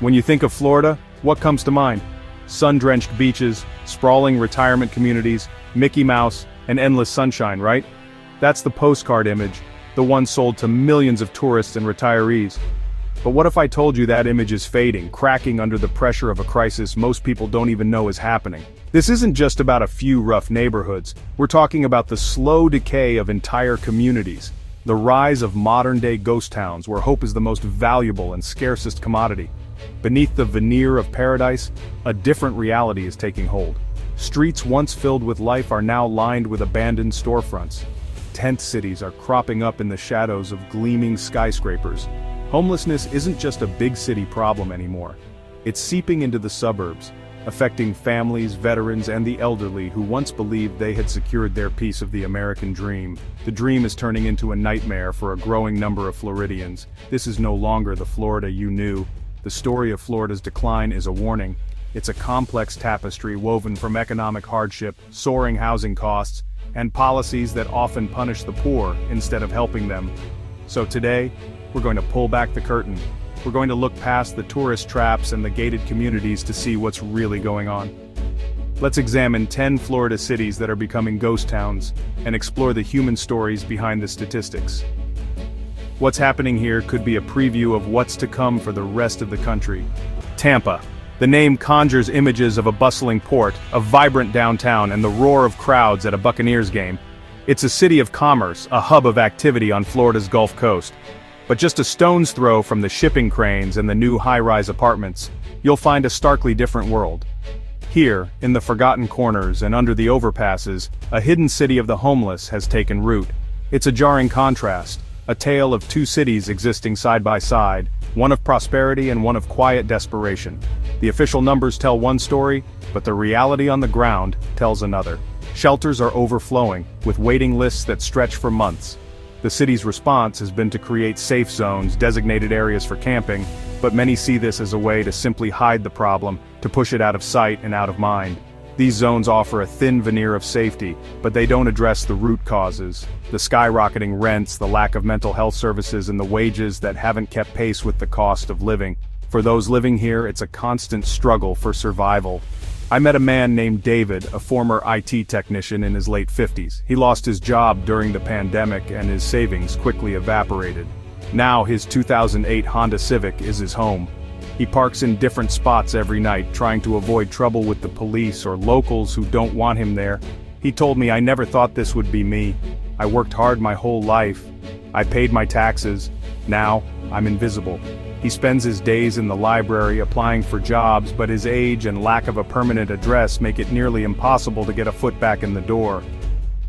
When you think of Florida, what comes to mind? Sun-drenched beaches, sprawling retirement communities, Mickey Mouse, and endless sunshine, right? That's the postcard image, the one sold to millions of tourists and retirees. But what if I told you that image is fading, cracking under the pressure of a crisis most people don't even know is happening? This isn't just about a few rough neighborhoods, we're talking about the slow decay of entire communities, the rise of modern-day ghost towns where hope is the most valuable and scarcest commodity. Beneath the veneer of paradise, a different reality is taking hold. Streets once filled with life are now lined with abandoned storefronts. Tent cities are cropping up in the shadows of gleaming skyscrapers. Homelessness isn't just a big city problem anymore. It's seeping into the suburbs, affecting families, veterans, and the elderly who once believed they had secured their piece of the American dream. The dream is turning into a nightmare for a growing number of Floridians. This is no longer the Florida you knew. The story of Florida's decline is a warning. It's a complex tapestry woven from economic hardship, soaring housing costs, and policies that often punish the poor instead of helping them. So today, we're going to pull back the curtain. We're going to look past the tourist traps and the gated communities to see what's really going on. Let's examine 10 Florida cities that are becoming ghost towns and explore the human stories behind the statistics. What's happening here could be a preview of what's to come for the rest of the country. Tampa. The name conjures images of a bustling port, a vibrant downtown, and the roar of crowds at a Buccaneers game. It's a city of commerce, a hub of activity on Florida's Gulf Coast. But just a stone's throw from the shipping cranes and the new high-rise apartments, you'll find a starkly different world. Here, in the forgotten corners and under the overpasses, a hidden city of the homeless has taken root. It's a jarring contrast, a tale of two cities existing side by side, one of prosperity and one of quiet desperation. The official numbers tell one story, but the reality on the ground tells another. Shelters are overflowing, with waiting lists that stretch for months. The city's response has been to create safe zones, designated areas for camping, but many see this as a way to simply hide the problem, to push it out of sight and out of mind. These zones offer a thin veneer of safety, but they don't address the root causes: the skyrocketing rents, the lack of mental health services, and the wages that haven't kept pace with the cost of living. For those living here, it's a constant struggle for survival. I met a man named David, a former IT technician in his late 50s. He lost his job during the pandemic and his savings quickly evaporated. Now his 2008 Honda Civic is his home. He parks in different spots every night, trying to avoid trouble with the police or locals who don't want him there. He told me, "I never thought this would be me. I worked hard my whole life. I paid my taxes. Now, I'm invisible." He spends his days in the library applying for jobs, but his age and lack of a permanent address make it nearly impossible to get a foot back in the door.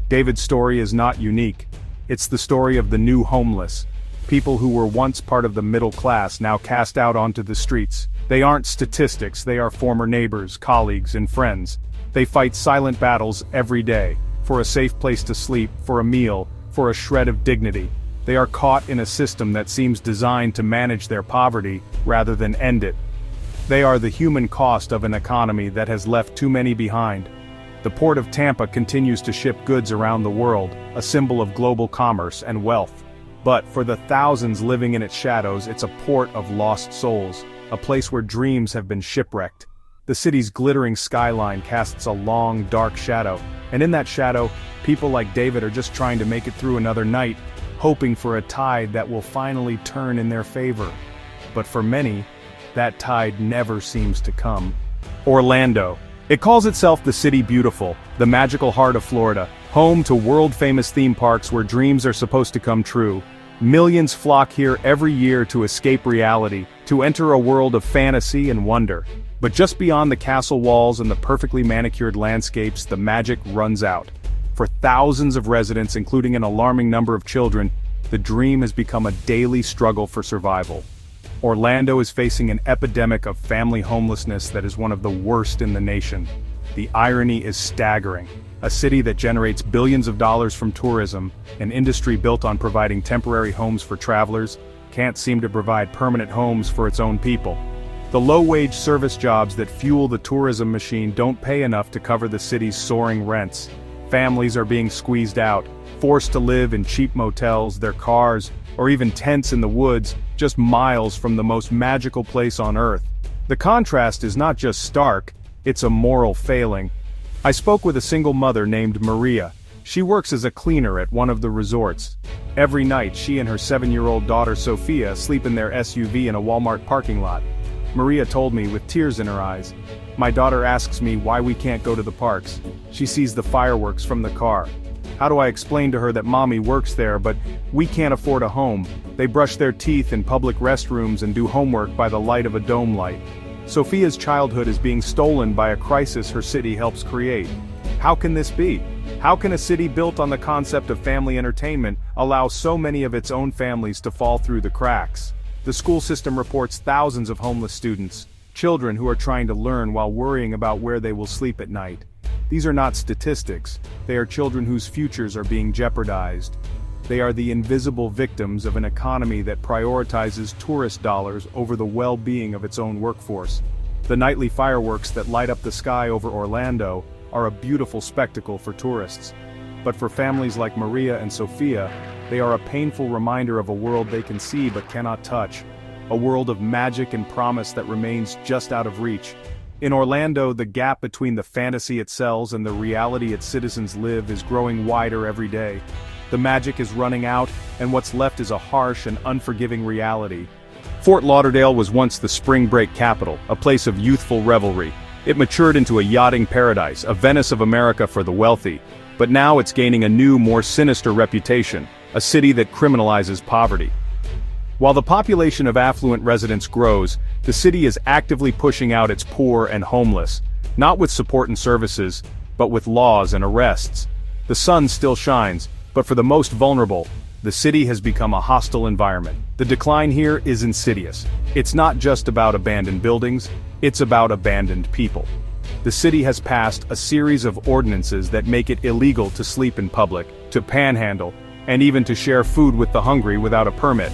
David's story is not unique. It's the story of the new homeless. People who were once part of the middle class now cast out onto the streets. They aren't statistics, they are former neighbors, colleagues, and friends. They fight silent battles every day, for a safe place to sleep, for a meal, for a shred of dignity. They are caught in a system that seems designed to manage their poverty rather than end it. They are the human cost of an economy that has left too many behind. The port of Tampa continues to ship goods around the world, a symbol of global commerce and wealth. But for the thousands living in its shadows, it's a port of lost souls, a place where dreams have been shipwrecked. The city's glittering skyline casts a long, dark shadow, and in that shadow, people like David are just trying to make it through another night, hoping for a tide that will finally turn in their favor. But for many, that tide never seems to come. Orlando. It calls itself the City Beautiful, the magical heart of Florida, home to world-famous theme parks where dreams are supposed to come true. Millions flock here every year to escape reality, to enter a world of fantasy and wonder. But just beyond the castle walls and the perfectly manicured landscapes, the magic runs out. For thousands of residents, including an alarming number of children, the dream has become a daily struggle for survival. Orlando is facing an epidemic of family homelessness that is one of the worst in the nation. The irony is staggering. A city that generates billions of dollars from tourism, an industry built on providing temporary homes for travelers, can't seem to provide permanent homes for its own people. The low-wage service jobs that fuel the tourism machine don't pay enough to cover the city's soaring rents. Families are being squeezed out, forced to live in cheap motels, their cars, or even tents in the woods, just miles from the most magical place on earth. The contrast is not just stark, it's a moral failing. I spoke with a single mother named Maria. She works as a cleaner at one of the resorts. Every night she and her 7-year-old daughter Sophia sleep in their SUV in a Walmart parking lot. Maria told me with tears in her eyes. My daughter asks me why we can't go to the parks. She sees the fireworks from the car. How do I explain to her that mommy works there but we can't afford a home? They brush their teeth in public restrooms and do homework by the light of a dome light. Sophia's childhood is being stolen by a crisis her city helps create. How can this be? How can a city built on the concept of family entertainment allow so many of its own families to fall through the cracks? The school system reports thousands of homeless students, children who are trying to learn while worrying about where they will sleep at night. These are not statistics, they are children whose futures are being jeopardized. They are the invisible victims of an economy that prioritizes tourist dollars over the well-being of its own workforce. The nightly fireworks that light up the sky over Orlando are a beautiful spectacle for tourists. But for families like Maria and Sophia, they are a painful reminder of a world they can see but cannot touch. A world of magic and promise that remains just out of reach. In Orlando, the gap between the fantasy it sells and the reality its citizens live is growing wider every day. The magic is running out, and what's left is a harsh and unforgiving reality. Fort Lauderdale was once the spring break capital, a place of youthful revelry. It matured into a yachting paradise, a Venice of America for the wealthy. But now it's gaining a new, more sinister reputation, a city that criminalizes poverty. While the population of affluent residents grows, the city is actively pushing out its poor and homeless, not with support and services, but with laws and arrests. The sun still shines, but for the most vulnerable, the city has become a hostile environment. The decline here is insidious. It's not just about abandoned buildings, it's about abandoned people. The city has passed a series of ordinances that make it illegal to sleep in public, to panhandle, and even to share food with the hungry without a permit.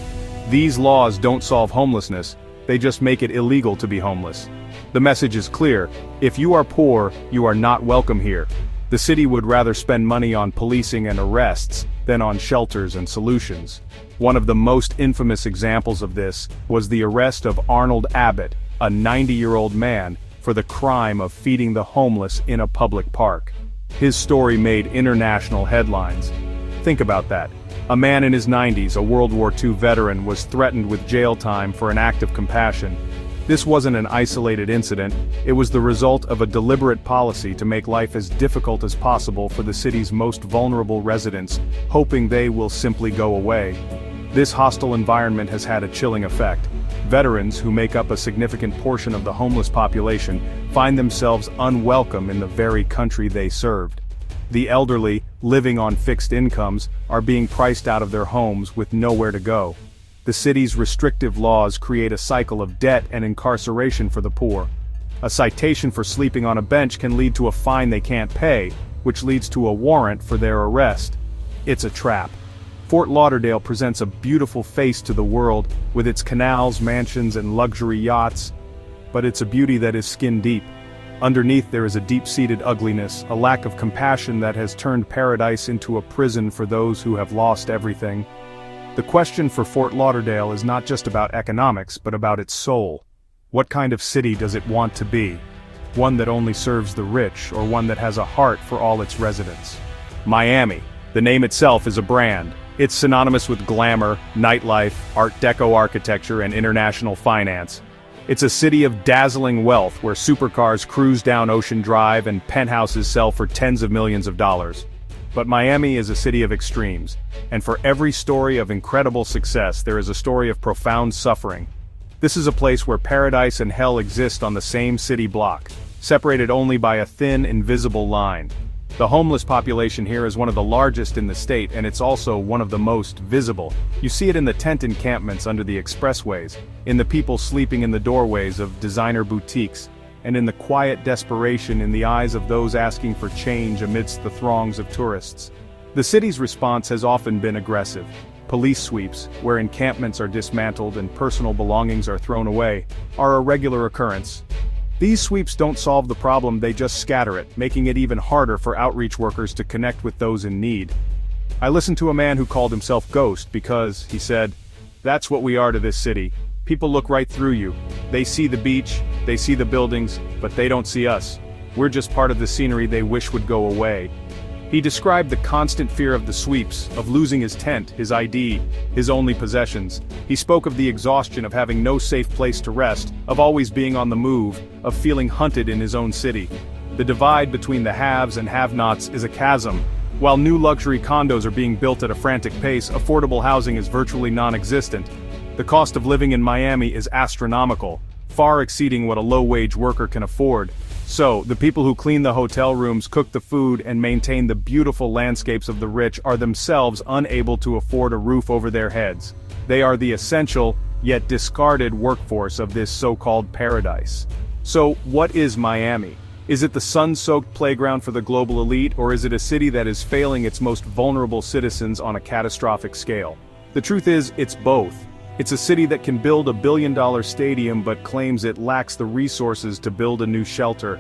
These laws don't solve homelessness, they just make it illegal to be homeless. The message is clear: if you are poor, you are not welcome here. The city would rather spend money on policing and arrests than on shelters and solutions. One of the most infamous examples of this was the arrest of Arnold Abbott, a 90-year-old man, for the crime of feeding the homeless in a public park. His story made international headlines. Think about that. A man in his 90s, a World War II veteran, was threatened with jail time for an act of compassion. This wasn't an isolated incident, it was the result of a deliberate policy to make life as difficult as possible for the city's most vulnerable residents, hoping they will simply go away. This hostile environment has had a chilling effect. Veterans, who make up a significant portion of the homeless population, find themselves unwelcome in the very country they served. The elderly, living on fixed incomes, are being priced out of their homes with nowhere to go. The city's restrictive laws create a cycle of debt and incarceration for the poor. A citation for sleeping on a bench can lead to a fine they can't pay, which leads to a warrant for their arrest. It's a trap. Fort Lauderdale presents a beautiful face to the world, with its canals, mansions, and luxury yachts. But it's a beauty that is skin deep. Underneath there is a deep-seated ugliness, a lack of compassion that has turned paradise into a prison for those who have lost everything. The question for Fort Lauderdale is not just about economics, but about its soul. What kind of city does it want to be? One that only serves the rich, or one that has a heart for all its residents? Miami. The name itself is a brand. It's synonymous with glamour, nightlife, Art Deco architecture, and international finance. It's a city of dazzling wealth where supercars cruise down Ocean Drive and penthouses sell for tens of millions of dollars. But Miami is a city of extremes, and for every story of incredible success there is a story of profound suffering. This is a place where paradise and hell exist on the same city block, separated only by a thin, invisible line. The homeless population here is one of the largest in the state, and it's also one of the most visible. You see it in the tent encampments under the expressways, in the people sleeping in the doorways of designer boutiques, and in the quiet desperation in the eyes of those asking for change amidst the throngs of tourists. The city's response has often been aggressive. Police sweeps, where encampments are dismantled and personal belongings are thrown away, are a regular occurrence. These sweeps don't solve the problem, they just scatter it, making it even harder for outreach workers to connect with those in need. I listened to a man who called himself Ghost because, he said, "That's what we are to this city. People look right through you. They see the beach, they see the buildings, but they don't see us. We're just part of the scenery they wish would go away. He described the constant fear of the sweeps, of losing his tent, his ID, his only possessions. He spoke of the exhaustion of having no safe place to rest, of always being on the move, of feeling hunted in his own city. The divide between the haves and have-nots is a chasm. While new luxury condos are being built at a frantic pace, affordable housing is virtually non-existent. The cost of living in Miami is astronomical, far exceeding what a low-wage worker can afford. So, the people who clean the hotel rooms, cook the food, and maintain the beautiful landscapes of the rich are themselves unable to afford a roof over their heads. They are the essential, yet discarded workforce of this so-called paradise. So, what is Miami? Is it the sun-soaked playground for the global elite, or is it a city that is failing its most vulnerable citizens on a catastrophic scale? The truth is, it's both. It's a city that can build a billion-dollar stadium but claims it lacks the resources to build a new shelter.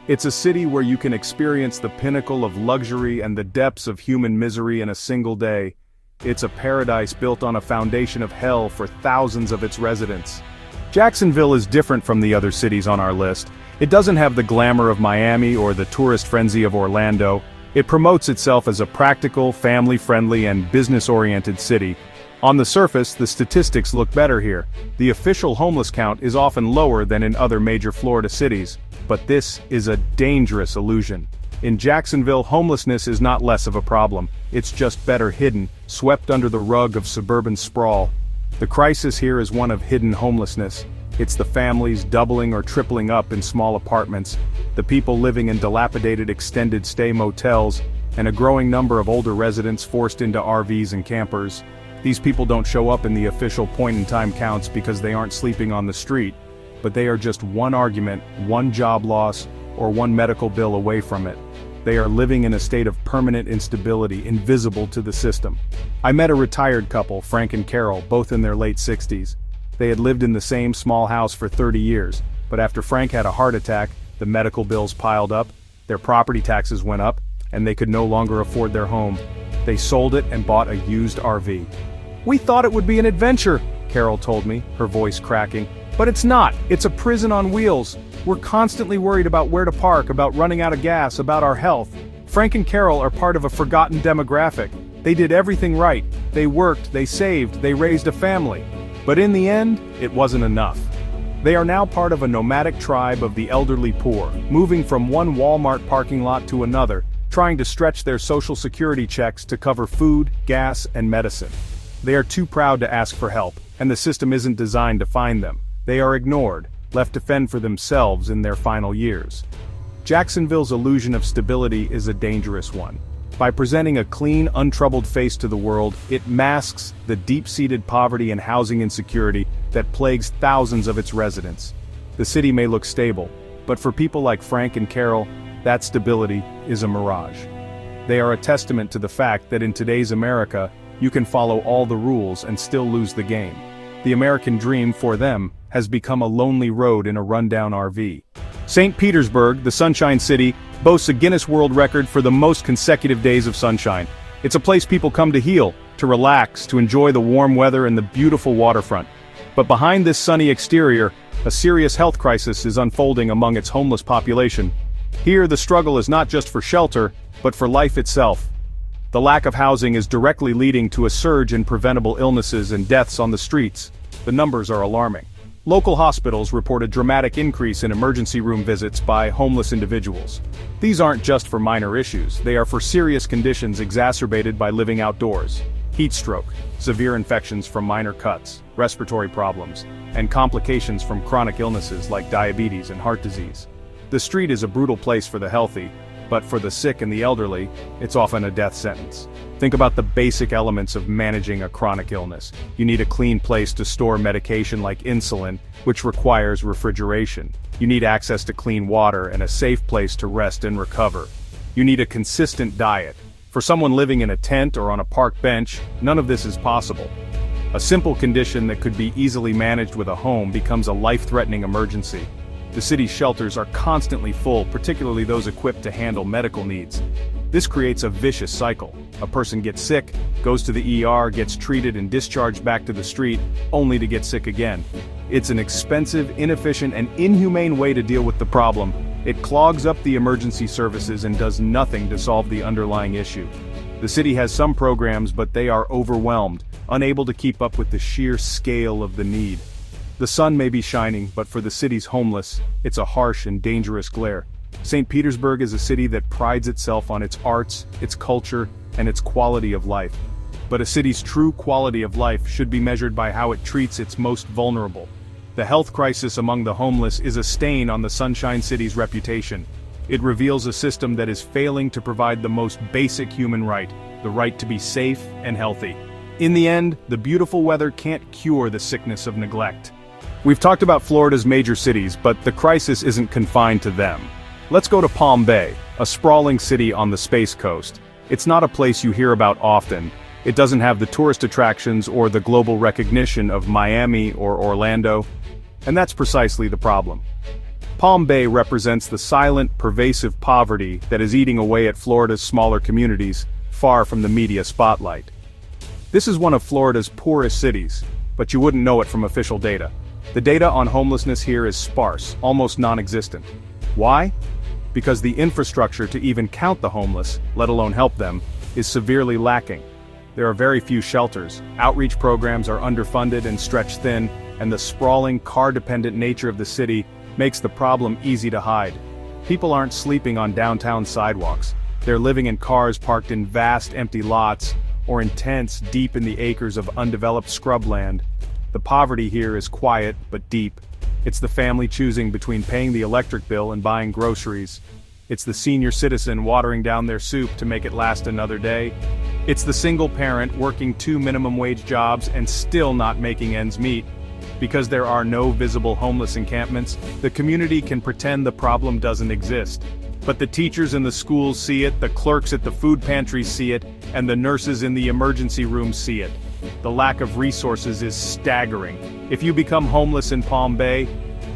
It's a city where you can experience the pinnacle of luxury and the depths of human misery in a single day. It's a paradise built on a foundation of hell for thousands of its residents. Jacksonville is different from the other cities on our list. It doesn't have the glamour of Miami or the tourist frenzy of Orlando. It promotes itself as a practical, family-friendly, and business-oriented city. On the surface, the statistics look better here. The official homeless count is often lower than in other major Florida cities. But this is a dangerous illusion. In Jacksonville, homelessness is not less of a problem. It's just better hidden, swept under the rug of suburban sprawl. The crisis here is one of hidden homelessness. It's the families doubling or tripling up in small apartments, the people living in dilapidated extended stay motels, and a growing number of older residents forced into RVs and campers. These people don't show up in the official point-in-time counts because they aren't sleeping on the street, but they are just one argument, one job loss, or one medical bill away from it. They are living in a state of permanent instability, invisible to the system. I met a retired couple, Frank and Carol, both in their late 60s. They had lived in the same small house for 30 years, but after Frank had a heart attack, the medical bills piled up, their property taxes went up, and they could no longer afford their home. They sold it and bought a used RV. "We thought it would be an adventure," Carol told me, her voice cracking. "But it's not. It's a prison on wheels. We're constantly worried about where to park, about running out of gas, about our health." Frank and Carol are part of a forgotten demographic. They did everything right. They worked, they saved, they raised a family. But in the end, it wasn't enough. They are now part of a nomadic tribe of the elderly poor, moving from one Walmart parking lot to another, trying to stretch their social security checks to cover food, gas, and medicine. They are too proud to ask for help, and the system isn't designed to find them. They are ignored, left to fend for themselves in their final years. Jacksonville's illusion of stability is a dangerous one. By presenting a clean, untroubled face to the world, it masks the deep-seated poverty and housing insecurity that plagues thousands of its residents. The city may look stable, but for people like Frank and Carol, that stability is a mirage. They are a testament to the fact that in today's America, you can follow all the rules and still lose the game. The American dream, for them, has become a lonely road in a rundown RV. St. Petersburg, the Sunshine City, boasts a Guinness World Record for the most consecutive days of sunshine. It's a place people come to heal, to relax, to enjoy the warm weather and the beautiful waterfront. But behind this sunny exterior, a serious health crisis is unfolding among its homeless population. Here, the struggle is not just for shelter, but for life itself. The lack of housing is directly leading to a surge in preventable illnesses and deaths on the streets. The numbers are alarming. Local hospitals report a dramatic increase in emergency room visits by homeless individuals. These aren't just for minor issues, they are for serious conditions exacerbated by living outdoors. Heat stroke, severe infections from minor cuts, respiratory problems, and complications from chronic illnesses like diabetes and heart disease. The street is a brutal place for the healthy, but for the sick and the elderly, it's often a death sentence. Think about the basic elements of managing a chronic illness. You need a clean place to store medication like insulin, which requires refrigeration. You need access to clean water and a safe place to rest and recover. You need a consistent diet. For someone living in a tent or on a park bench, none of this is possible. A simple condition that could be easily managed with a home becomes a life-threatening emergency. The city's shelters are constantly full, particularly those equipped to handle medical needs. This creates a vicious cycle. A person gets sick, goes to the ER, gets treated and discharged back to the street, only to get sick again. It's an expensive, inefficient, and inhumane way to deal with the problem. It clogs up the emergency services and does nothing to solve the underlying issue. The city has some programs, but they are overwhelmed, unable to keep up with the sheer scale of the need. The sun may be shining, but for the city's homeless, it's a harsh and dangerous glare. St. Petersburg is a city that prides itself on its arts, its culture, and its quality of life. But a city's true quality of life should be measured by how it treats its most vulnerable. The health crisis among the homeless is a stain on the Sunshine City's reputation. It reveals a system that is failing to provide the most basic human right, the right to be safe and healthy. In the end, the beautiful weather can't cure the sickness of neglect. We've talked about Florida's major cities, but the crisis isn't confined to them. Let's go to Palm Bay, a sprawling city on the Space Coast. It's not a place you hear about often. It doesn't have the tourist attractions or the global recognition of Miami or Orlando. And that's precisely the problem. Palm Bay represents the silent, pervasive poverty that is eating away at Florida's smaller communities, far from the media spotlight. This is one of Florida's poorest cities, but you wouldn't know it from official data. The data on homelessness here is sparse, almost non-existent. Why? Because the infrastructure to even count the homeless, let alone help them, is severely lacking. There are very few shelters, outreach programs are underfunded and stretched thin, and the sprawling, car-dependent nature of the city makes the problem easy to hide. People aren't sleeping on downtown sidewalks. They're living in cars parked in vast empty lots, or in tents deep in the acres of undeveloped scrubland. The poverty here is quiet but deep. It's the family choosing between paying the electric bill and buying groceries. It's the senior citizen watering down their soup to make it last another day. It's the single parent working 2 minimum wage jobs and still not making ends meet. Because there are no visible homeless encampments, the community can pretend the problem doesn't exist. But the teachers in the schools see it, the clerks at the food pantries see it, and the nurses in the emergency rooms see it. The lack of resources is staggering. If you become homeless in Palm Bay,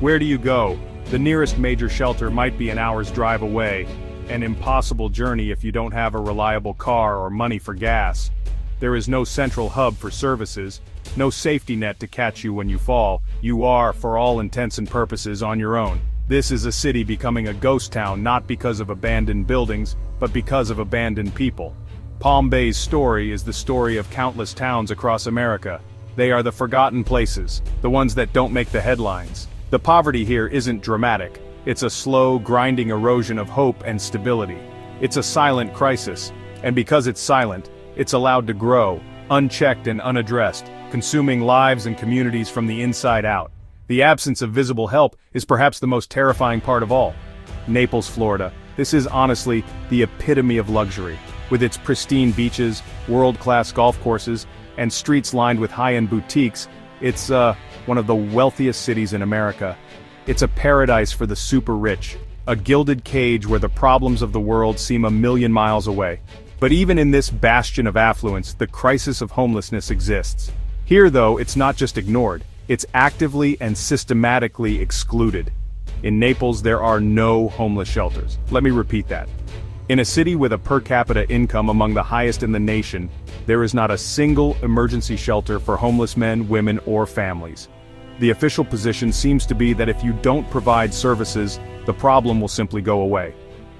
where do you go? The nearest major shelter might be an hour's drive away, an impossible journey if you don't have a reliable car or money for gas. There is no central hub for services, no safety net to catch you when you fall. You are, for all intents and purposes, on your own. This is a city becoming a ghost town not because of abandoned buildings, but because of abandoned people. Palm Bay's story is the story of countless towns across America. They are the forgotten places, the ones that don't make the headlines. The poverty here isn't dramatic. It's a slow, grinding erosion of hope and stability. It's a silent crisis, and because it's silent, it's allowed to grow, unchecked and unaddressed, consuming lives and communities from the inside out. The absence of visible help is perhaps the most terrifying part of all. Naples, Florida. This is honestly the epitome of luxury. With its pristine beaches, world-class golf courses, and streets lined with high-end boutiques, it's one of the wealthiest cities in America. It's a paradise for the super rich, a gilded cage where the problems of the world seem a million miles away. But even in this bastion of affluence, the crisis of homelessness exists. Here, though, it's not just ignored, it's actively and systematically excluded. In Naples, there are no homeless shelters. Let me repeat that. In a city with a per capita income among the highest in the nation, there is not a single emergency shelter for homeless men, women, or families. The official position seems to be that if you don't provide services, the problem will simply go away.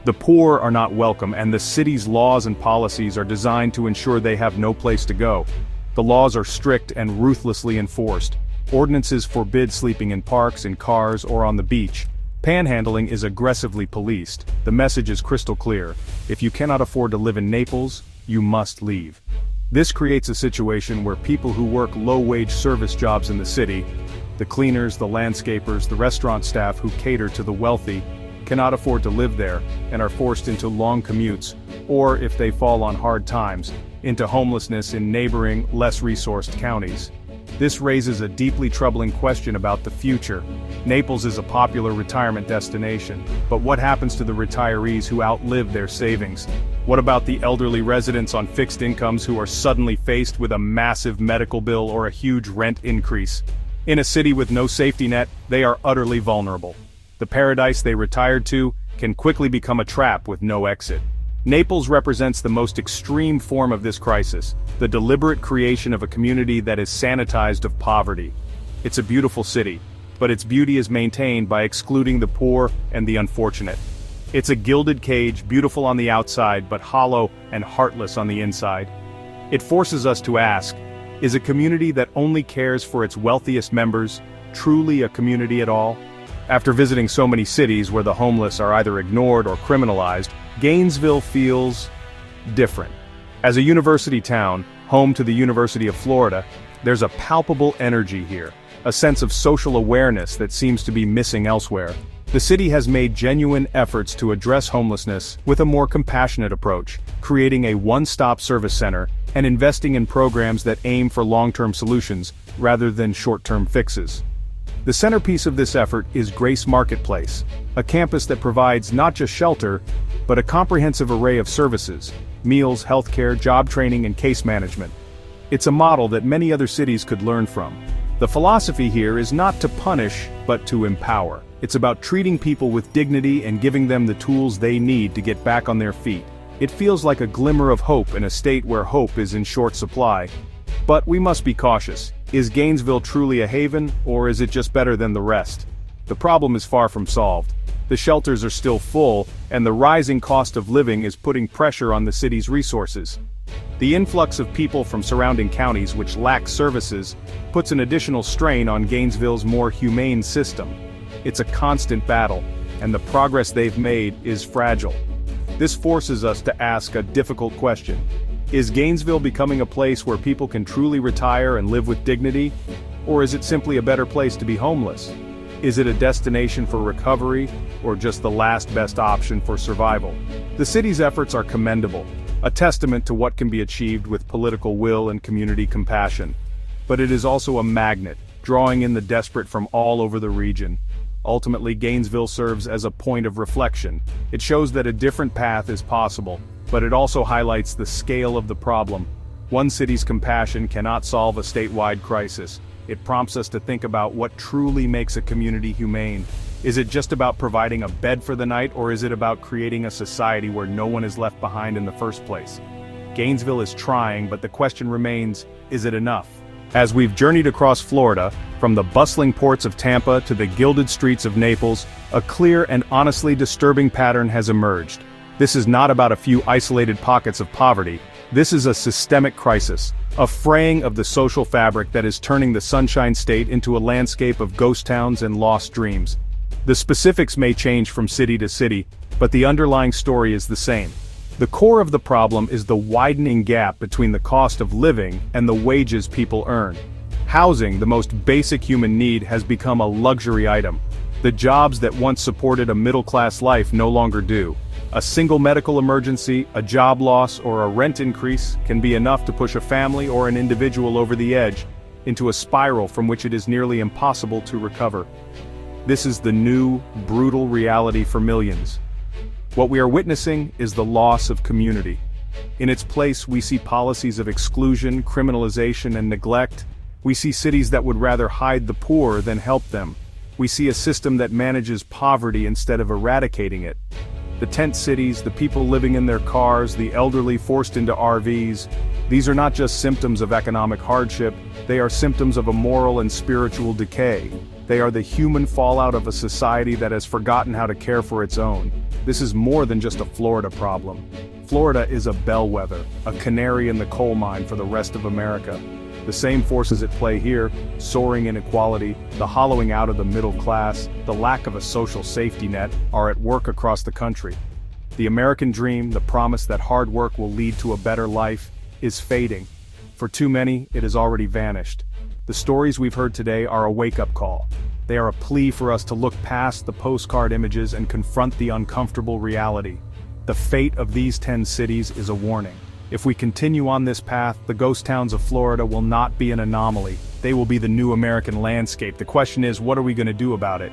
The poor are not welcome, and the city's laws and policies are designed to ensure they have no place to go. The laws are strict and ruthlessly enforced. Ordinances forbid sleeping in parks, in cars, or on the beach. Panhandling is aggressively policed. The message is crystal clear. If you cannot afford to live in Naples, you must leave. This creates a situation where people who work low-wage service jobs in the city, the cleaners, the landscapers, the restaurant staff who cater to the wealthy, cannot afford to live there and are forced into long commutes, or if they fall on hard times, into homelessness in neighboring, less resourced counties. This raises a deeply troubling question about the future. Naples is a popular retirement destination, but what happens to the retirees who outlive their savings? What about the elderly residents on fixed incomes who are suddenly faced with a massive medical bill or a huge rent increase? In a city with no safety net, they are utterly vulnerable. The paradise they retired to can quickly become a trap with no exit. Naples represents the most extreme form of this crisis, the deliberate creation of a community that is sanitized of poverty. It's a beautiful city, but its beauty is maintained by excluding the poor and the unfortunate. It's a gilded cage, beautiful on the outside but hollow and heartless on the inside. It forces us to ask, is a community that only cares for its wealthiest members truly a community at all? After visiting so many cities where the homeless are either ignored or criminalized, Gainesville feels different. As a university town, home to the University of Florida, there's a palpable energy here, a sense of social awareness that seems to be missing elsewhere. The city has made genuine efforts to address homelessness with a more compassionate approach, creating a one-stop service center and investing in programs that aim for long-term solutions rather than short-term fixes. The centerpiece of this effort is Grace Marketplace, a campus that provides not just shelter, but a comprehensive array of services: meals, healthcare, job training, and case management. It's a model that many other cities could learn from. The philosophy here is not to punish, but to empower. It's about treating people with dignity and giving them the tools they need to get back on their feet. It feels like a glimmer of hope in a state where hope is in short supply. But we must be cautious. Is Gainesville truly a haven, or is it just better than the rest? The problem is far from solved. The shelters are still full, and the rising cost of living is putting pressure on the city's resources. The influx of people from surrounding counties which lack services puts an additional strain on Gainesville's more humane system. It's a constant battle, and the progress they've made is fragile. This forces us to ask a difficult question. Is Gainesville becoming a place where people can truly retire and live with dignity? Or is it simply a better place to be homeless? Is it a destination for recovery, or just the last best option for survival? The city's efforts are commendable, a testament to what can be achieved with political will and community compassion. But it is also a magnet, drawing in the desperate from all over the region. Ultimately, Gainesville serves as a point of reflection. It shows that a different path is possible, but it also highlights the scale of the problem. One city's compassion cannot solve a statewide crisis. It prompts us to think about what truly makes a community humane. Is it just about providing a bed for the night, or is it about creating a society where no one is left behind in the first place? Gainesville is trying, but the question remains, is it enough? As we've journeyed across Florida, from the bustling ports of Tampa to the gilded streets of Naples, a clear and honestly disturbing pattern has emerged. This is not about a few isolated pockets of poverty. This is a systemic crisis, a fraying of the social fabric that is turning the Sunshine State into a landscape of ghost towns and lost dreams. The specifics may change from city to city, but the underlying story is the same. The core of the problem is the widening gap between the cost of living and the wages people earn. Housing, the most basic human need, has become a luxury item. The jobs that once supported a middle-class life no longer do. A single medical emergency, a job loss, or a rent increase can be enough to push a family or an individual over the edge, into a spiral from which it is nearly impossible to recover. This is the new, brutal reality for millions. What we are witnessing is the loss of community. In its place, we see policies of exclusion, criminalization, and neglect. We see cities that would rather hide the poor than help them. We see a system that manages poverty instead of eradicating it. The tent cities, the people living in their cars, the elderly forced into RVs, these are not just symptoms of economic hardship, they are symptoms of a moral and spiritual decay. They are the human fallout of a society that has forgotten how to care for its own. This is more than just a Florida problem. Florida is a bellwether, a canary in the coal mine for the rest of America. The same forces at play here, soaring inequality, the hollowing out of the middle class, the lack of a social safety net, are at work across the country. The American dream, the promise that hard work will lead to a better life, is fading. For too many, it has already vanished. The stories we've heard today are a wake-up call. They are a plea for us to look past the postcard images and confront the uncomfortable reality. The fate of these 10 cities is a warning. If we continue on this path, the ghost towns of Florida will not be an anomaly. They will be the new American landscape. The question is, what are we going to do about it?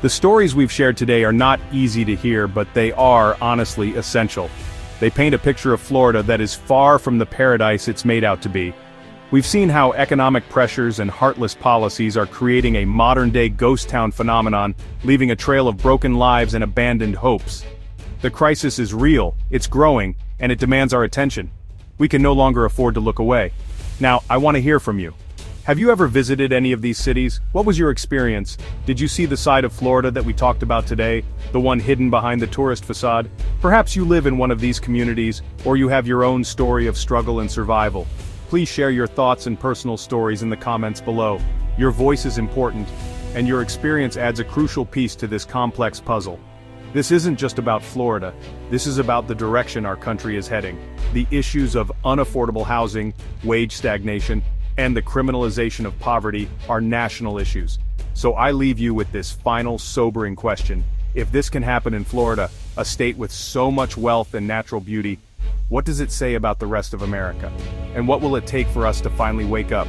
The stories we've shared today are not easy to hear, but they are, honestly, essential. They paint a picture of Florida that is far from the paradise it's made out to be. We've seen how economic pressures and heartless policies are creating a modern-day ghost town phenomenon, leaving a trail of broken lives and abandoned hopes. The crisis is real, it's growing, and it demands our attention. We can no longer afford to look away. Now, I want to hear from you. Have you ever visited any of these cities? What was your experience? Did you see the side of Florida that we talked about today, the one hidden behind the tourist facade? Perhaps you live in one of these communities, or you have your own story of struggle and survival. Please share your thoughts and personal stories in the comments below. Your voice is important, and your experience adds a crucial piece to this complex puzzle. This isn't just about Florida, this is about the direction our country is heading. The issues of unaffordable housing, wage stagnation, and the criminalization of poverty are national issues. So I leave you with this final sobering question. If this can happen in Florida, a state with so much wealth and natural beauty, what does it say about the rest of America? And what will it take for us to finally wake up?